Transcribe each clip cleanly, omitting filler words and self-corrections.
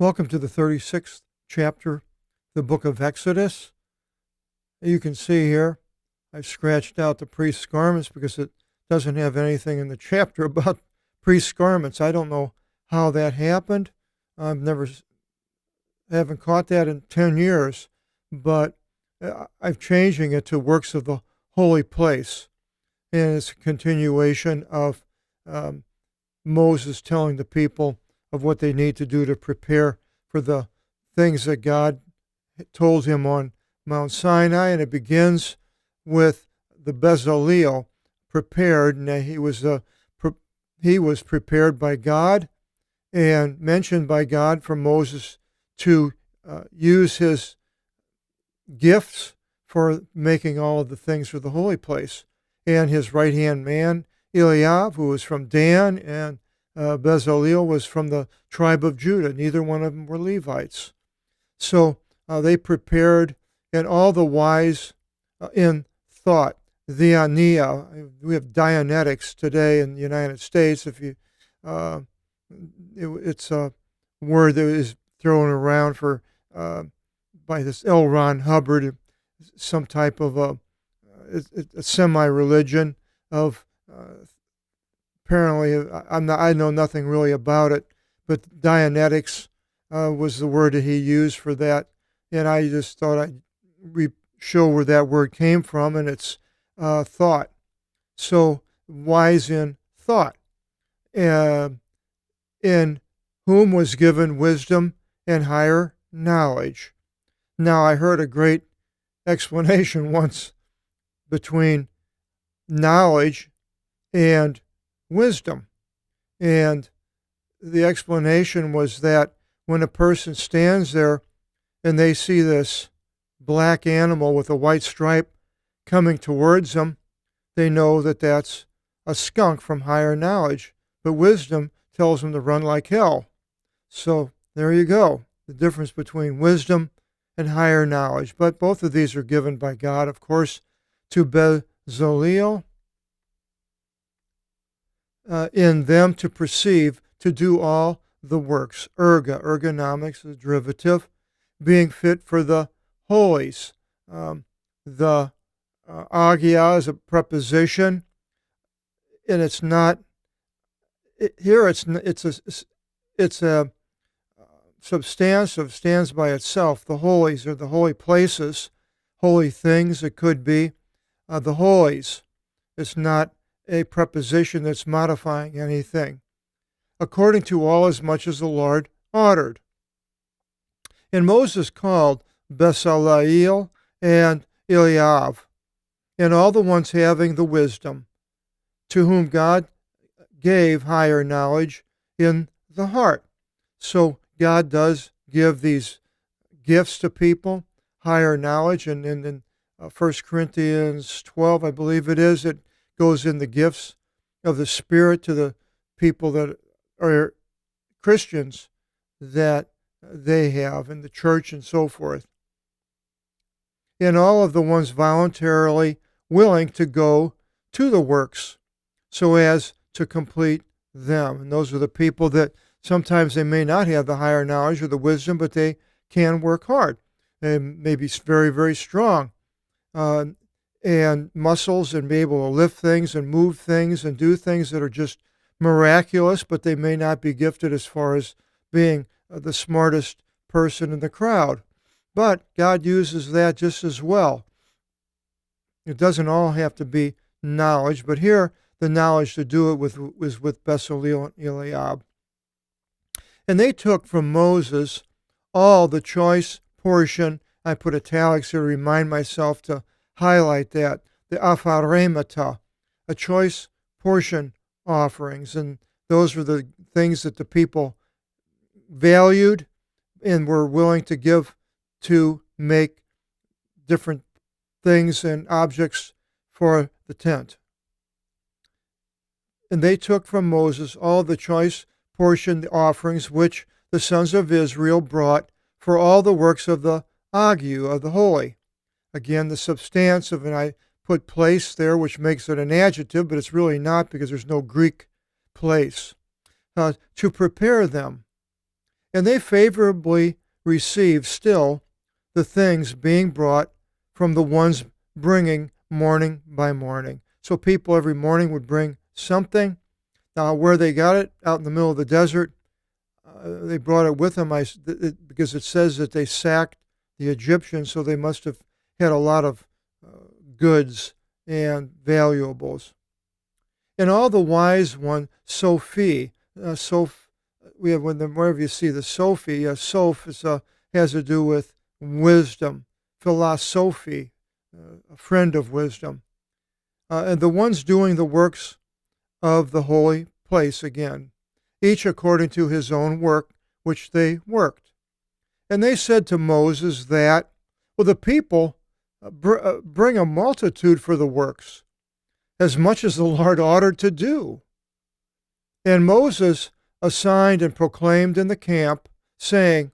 Welcome to the 36th chapter, the book of Exodus. You can see here, I've scratched out the priest's garments because it doesn't have anything in the chapter about priest's garments. I don't know how that happened. Haven't caught that in 10 years, but I'm changing it to works of the holy place. And it's a continuation of Moses telling the people of what they need to do to prepare for the things that God told him on Mount Sinai. And it begins with the Bezalel prepared. And he was prepared by God and mentioned by God for Moses to use his gifts for making all of the things for the holy place. And his right-hand man, Eliab, who was from Dan, and Bezalel was from the tribe of Judah. Neither one of them were Levites. So they prepared, and all the wise in thought. Theania. We have Dianetics today in the United States. If you, it's a word that is thrown around for by this L. Ron Hubbard, some type of a semi-religion of. Apparently, I know nothing really about it, but Dianetics was the word that he used for that, and I just thought I'd show where that word came from, and it's thought. So, wise in thought, in whom was given wisdom and higher knowledge. Now, I heard a great explanation once between knowledge and wisdom. And the explanation was that when a person stands there and they see this black animal with a white stripe coming towards them, they know that that's a skunk from higher knowledge. But wisdom tells them to run like hell. So there you go, the difference between wisdom and higher knowledge. But both of these are given by God, of course, to Bezalel, in them to perceive, to do all the works. Ergonomics, the derivative, being fit for the holies. The agia is a preposition, and it's not. Here it's a substantive, stands by itself. The holies are the holy places, holy things. It could be the holies. It's not a preposition that's modifying anything. According to all as much as the Lord ordered. And Moses called Bezalel and Eliab, and all the ones having the wisdom, to whom God gave higher knowledge in the heart. So God does give these gifts to people, higher knowledge, and in 1 Corinthians 12, I believe it is, it goes in the gifts of the Spirit to the people that are Christians that they have in the church and so forth. And all of the ones voluntarily willing to go to the works so as to complete them. And those are the people that sometimes they may not have the higher knowledge or the wisdom, but they can work hard. They may be very, very strong. And muscles and be able to lift things and move things and do things that are just miraculous, but they may not be gifted as far as being the smartest person in the crowd. But God uses that just as well. It doesn't all have to be knowledge, but here the knowledge to do it was with Bezalel and Eliab. And they took from Moses all the choice portion. I put italics here to remind myself to highlight that, the afaremata, a choice portion offerings. And those were the things that the people valued and were willing to give to make different things and objects for the tent. And they took from Moses all the choice portion, the offerings which the sons of Israel brought for all the works of the agu, of the holy. Again, the substantive, and I put place there, which makes it an adjective, but it's really not because there's no Greek place. To prepare them. And they favorably received still the things being brought from the ones bringing morning by morning. So people every morning would bring something. Now, where they got it, out in the middle of the desert, they brought it with them because it says that they sacked the Egyptians, so they must have had a lot of goods and valuables. And all the wise one, Sophie, we have wherever you see the Sophie, Soph has to do with wisdom, philosophy, a friend of wisdom. And the ones doing the works of the holy place again, each according to his own work which they worked. And they said to Moses that, well, the people bring a multitude for the works, as much as the Lord ordered to do. And Moses assigned and proclaimed in the camp, saying,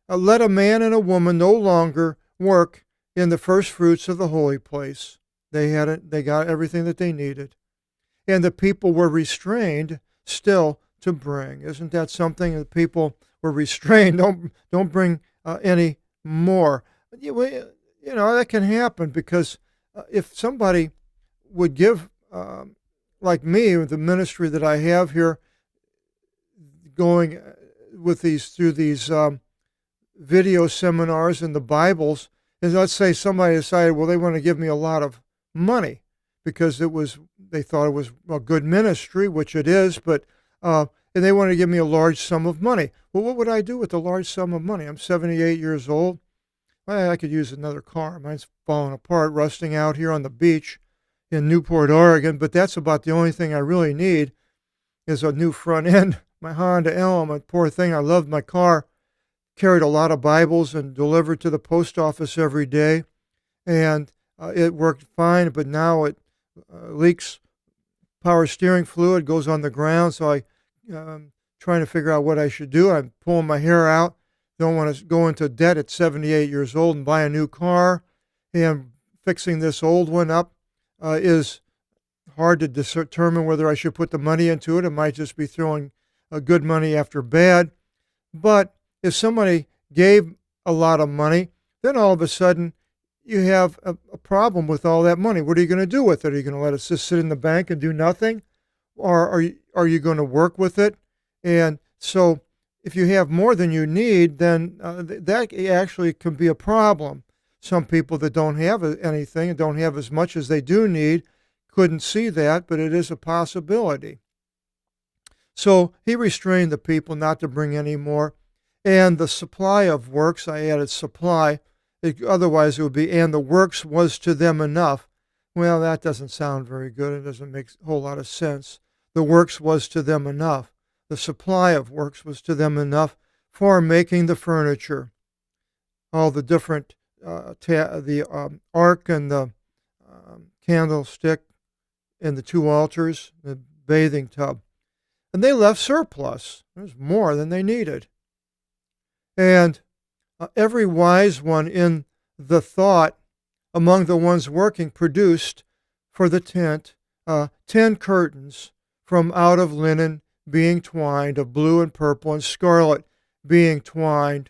let a man and a woman no longer work in the first fruits of the holy place. They got everything that they needed. And the people were restrained still to bring. Isn't that something? The people were restrained. Don't bring any more. That can happen because if somebody would give, like me, the ministry that I have here, going with through these video seminars and the Bibles, and let's say somebody decided, well, they want to give me a lot of money because they thought it was a good ministry, which it is, but and they wanted to give me a large sum of money. Well, what would I do with the large sum of money? I'm 78 years old. Well, I could use another car. Mine's falling apart, rusting out here on the beach in Newport, Oregon, but that's about the only thing I really need is a new front end. My Honda Element, poor thing. I loved my car. Carried a lot of Bibles and delivered to the post office every day, and it worked fine, but now it leaks power steering fluid, goes on the ground, so I'm trying to figure out what I should do. I'm pulling my hair out. Don't want to go into debt at 78 years old and buy a new car, and fixing this old one up is hard to determine whether I should put the money into it. It might just be throwing good money after bad. But if somebody gave a lot of money, then all of a sudden you have a problem with all that money. What are you going to do with it? Are you going to let it just sit in the bank and do nothing? Or are you going to work with it? And so if you have more than you need, then that actually can be a problem. Some people that don't have anything and don't have as much as they do need couldn't see that, but it is a possibility. So he restrained the people not to bring any more. And the supply of works, I added supply, otherwise it would be, and the works was to them enough. Well, that doesn't sound very good. It doesn't make a whole lot of sense. The works was to them enough. The supply of works was to them enough for making the furniture. All the different, the ark and the candlestick and the two altars, the bathing tub. And they left surplus. It was more than they needed. And every wise one in the thought among the ones working produced for the tent 10 curtains from out of linen being twined, of blue and purple and scarlet being twined.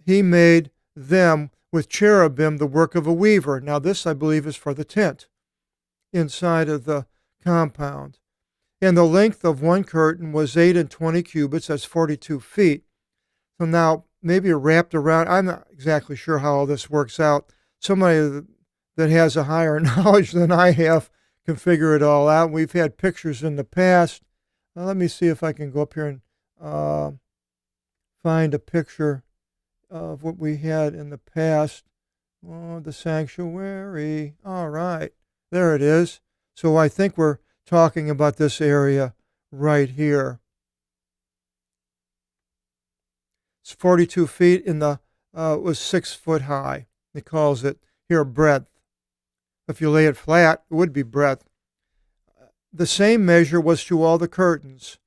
He made them with cherubim the work of a weaver. Now this, I believe, is for the tent inside of the compound. And the length of one curtain was 28 cubits, that's 42 feet. So now maybe wrapped around, I'm not exactly sure how all this works out. Somebody that has a higher knowledge than I have can figure it all out. We've had pictures in the past. Let me see if I can go up here and find a picture of what we had in the past. Oh, the sanctuary. All right, there it is. So I think we're talking about this area right here. It's 42 feet in the, it was 6 foot high. He calls it here breadth. If you lay it flat, it would be breadth. The same measure was to all the curtains,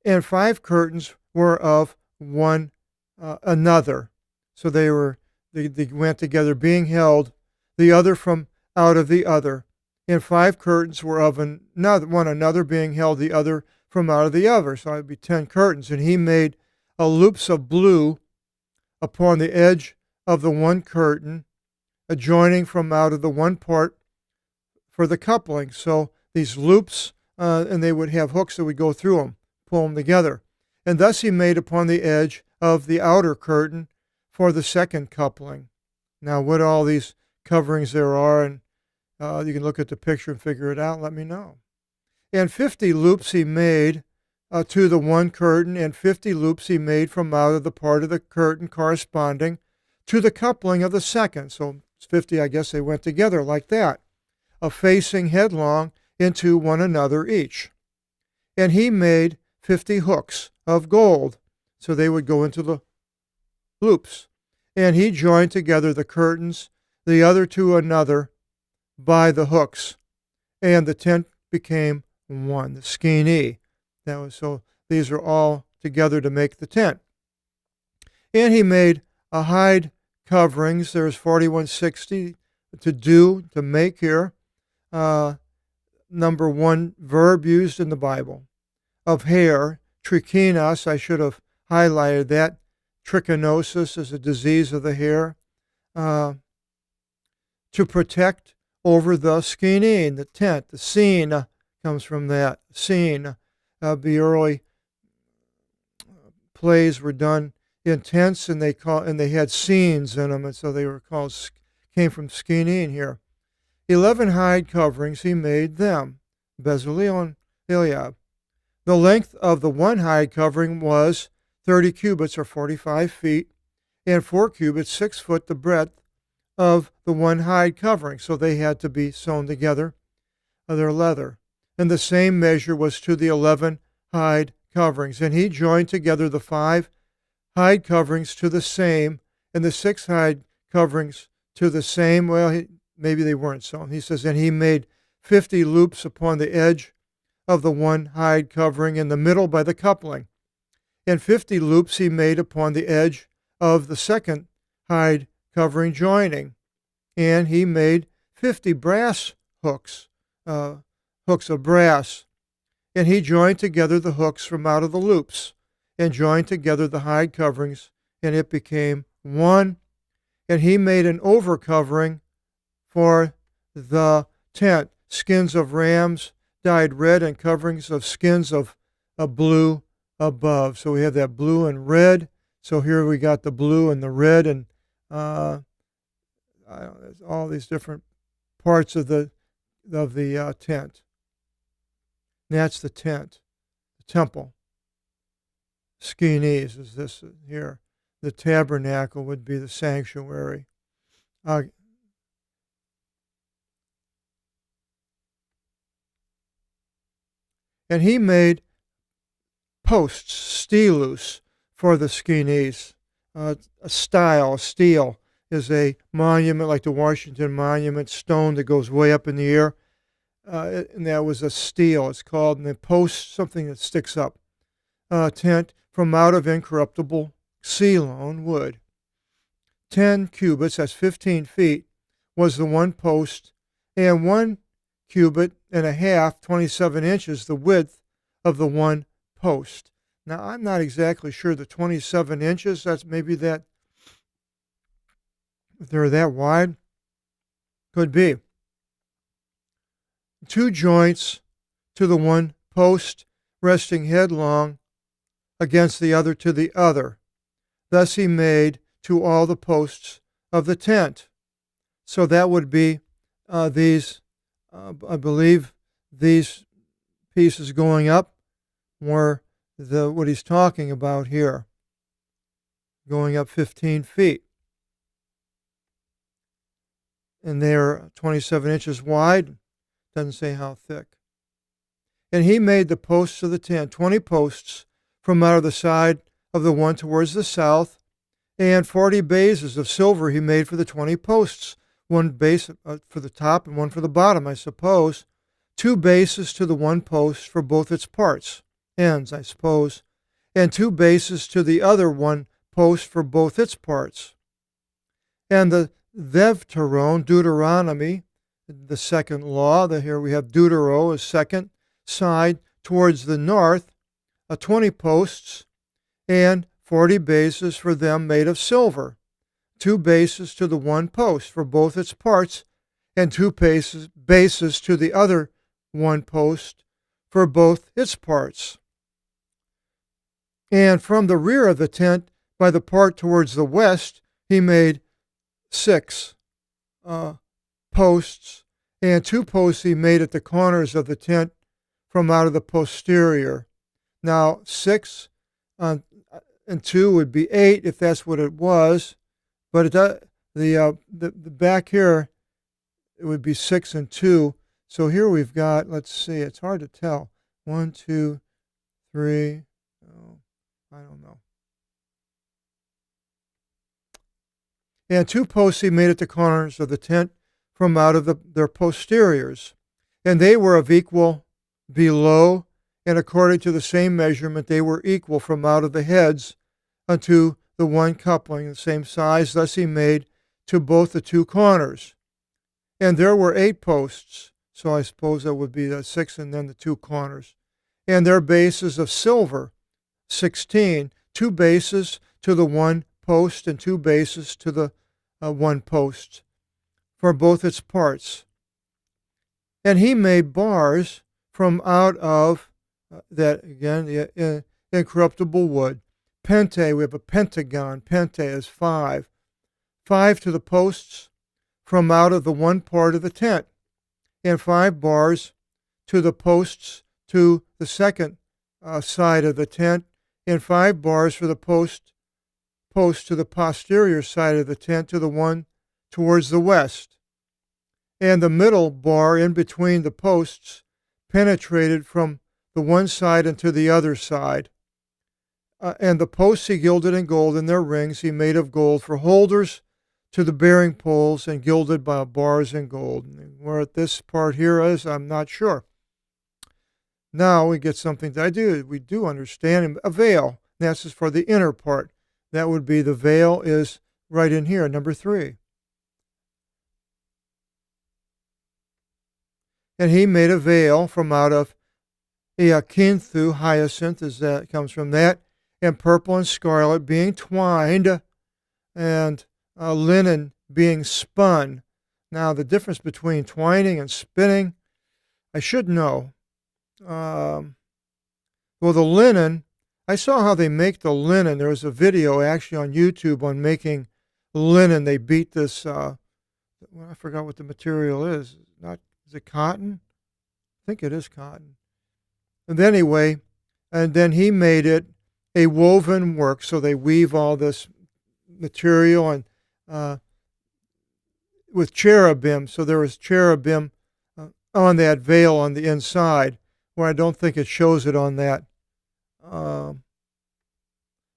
and 5 curtains were of one another. So they went together, being held, the other from out of the other. And 5 curtains were of one another, being held the other from out of the other. So it would be 10 curtains. And he made loops of blue upon the edge of the one curtain, adjoining from out of the one part for the coupling. So these loops, and they would have hooks that would go through them, pull them together. And thus he made upon the edge of the outer curtain for the second coupling. Now, what all these coverings there are, and you can look at the picture and figure it out, let me know. And 50 loops he made to the one curtain, and 50 loops he made from out of the part of the curtain corresponding to the coupling of the second. So 50, I guess they went together like that, facing headlong into one another each. And he made 50 hooks of gold, so they would go into the loops. And he joined together the curtains, the other to another, by the hooks. And the tent became one, the skene. So these are all together to make the tent. And he made a hide coverings. There's 4160 to make here. Number one verb used in the Bible. Of hair, trichinos, I should have highlighted that. Trichinosis is a disease of the hair. To protect over the skene, the tent. The scene comes from that. Scene. The early plays were done in tents, and they had scenes in them, and so they were came from skene here. 11 hide coverings he made them. Bezalel and Eliab. The length of the one hide covering was 30 cubits, or 45 feet, and 4 cubits, 6 foot, the breadth of the one hide covering. So they had to be sewn together, their leather. And the same measure was to the 11 hide coverings. And he joined together the 5 hide coverings to the same, and the 6 hide coverings to the same. Well, maybe they weren't sewn. He says, and he made 50 loops upon the edge of the one hide covering in the middle by the coupling. And 50 loops he made upon the edge of the second hide covering joining. And he made 50 brass hooks, hooks of brass. And he joined together the hooks from out of the loops, and joined together the hide coverings, and it became one. And he made an overcovering for the tent, skins of rams dyed red, and coverings of skins of blue above. So we have that blue and red. So here we got the blue and the red, and all these different parts of the tent. And that's the tent, the temple. Skenes is this here. The tabernacle would be the sanctuary. And he made posts, stilus, for the skenes. A steel is a monument like the Washington Monument, stone that goes way up in the air. And that was a stele, it's called, and the post, something that sticks up. Tent from out of incorruptible Ceylon wood. 10 cubits, that's 15 feet, was the one post, and 1 cubit and a half, 27 inches, the width of the one post. Now, I'm not exactly sure the 27 inches, that's maybe that, if they're that wide, could be. 2 joints to the one post, resting headlong against the other to the other. Thus he made to all the posts of the tent. So that would be these, I believe, these pieces going up were what he's talking about here, going up 15 feet. And they're 27 inches wide, doesn't say how thick. And he made the posts of the tent, 20 posts from out of the side of the one towards the south, and 40 bases of silver he made for the 20 posts, 1 base for the top and 1 for the bottom, I suppose, 2 bases to the one post for both its parts, ends, I suppose, and 2 bases to the other one post for both its parts. And the Deuteronomy, the second law, here we have Deutero as second side towards the north, 20 posts, and 40 bases for them made of silver, 2 bases to the one post for both its parts, and 2 bases to the other one post for both its parts. And from the rear of the tent, by the part towards the west, he made 6 posts, and 2 posts he made at the corners of the tent from out of the posterior. Now, 6 and 2 would be 8 if that's what it was, but the back here, it would be 6 and 2. So here we've got, let's see, it's hard to tell. 1, 2, 3, I don't know. And 2 posts he made at the corners of the tent from out of their posteriors. And they were of equal below, and according to the same measurement, they were equal from out of the heads unto the one coupling, the same size. Thus he made to both the 2 corners. And there were 8 posts, so I suppose that would be the 6 and then the 2 corners. And their bases of silver, 16, 2 bases to the one post and 2 bases to the one post for both its parts. And he made bars from out of that, again, the incorruptible wood. Pente, we have a pentagon. Pente is 5. 5 to the posts from out of the one part of the tent, and 5 bars to the posts to the second side of the tent, and 5 bars for the post to the posterior side of the tent, to the one towards the west. And the middle bar in between the posts penetrated from the one side into the other side. And the posts he gilded in gold, and their rings he made of gold for holders to the bearing poles, and gilded by bars in gold. And where this part here is, I'm not sure. Now we get something that we do understand. A veil, that's just for the inner part. That would be, the veil is right in here, number 3. And he made a veil from out of Iacinthu, hyacinth, as that comes from that, and purple and scarlet being twined, and linen being spun. Now, the difference between twining and spinning, I should know. Well, the linen, I saw how they make the linen. There was a video actually on YouTube on making linen. They beat this, I forgot what the material is. Is it cotton? I think it is cotton. And anyway, and then he made it a woven work. So they weave all this material and with cherubim. So there was cherubim on that veil on the inside, where I don't think it shows it on that.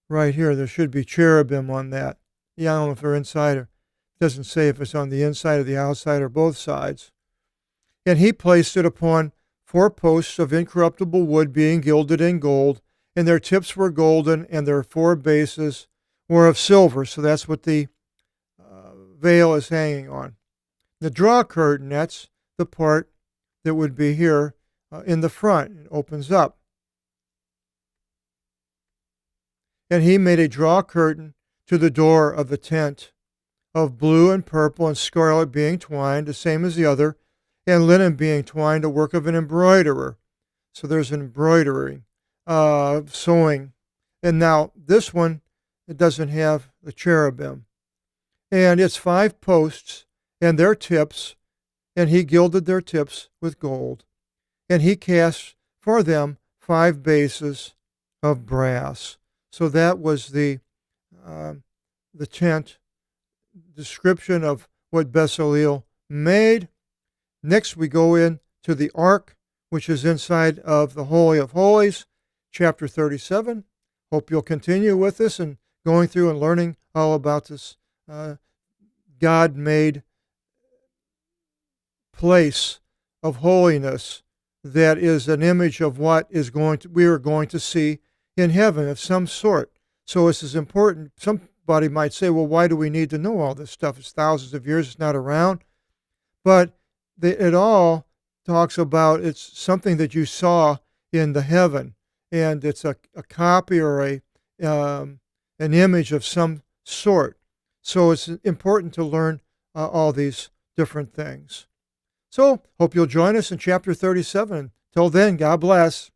Right here, there should be cherubim on that. Yeah, I don't know if they're inside, or it doesn't say if it's on the inside or the outside or both sides. And he placed it upon 4 posts of incorruptible wood, being gilded in gold, and their tips were golden, and their 4 bases were of silver. So that's what the veil is hanging on. The draw curtain, that's the part that would be here in the front. It opens up. And he made a draw curtain to the door of the tent, of blue and purple and scarlet being twined, the same as the other, and linen being twined, a work of an embroiderer. So there's an embroidery, sewing. And now this one, it doesn't have the cherubim. And it's 5 posts and their tips, and he gilded their tips with gold. And he cast for them 5 bases of brass. So that was the tent description of what Bezalel made. Next, we go into the ark, which is inside of the Holy of Holies, chapter 37. Hope you'll continue with us and going through and learning all about this God-made place of holiness that is an image of what we are going to see in heaven of some sort. So this is important. Somebody might say, well, why do we need to know all this stuff? It's thousands of years, it's not around. But it all talks about, it's something that you saw in the heaven, and it's a copy or an image of some sort. So it's important to learn all these different things. So hope you'll join us in chapter 37. Till then, God bless.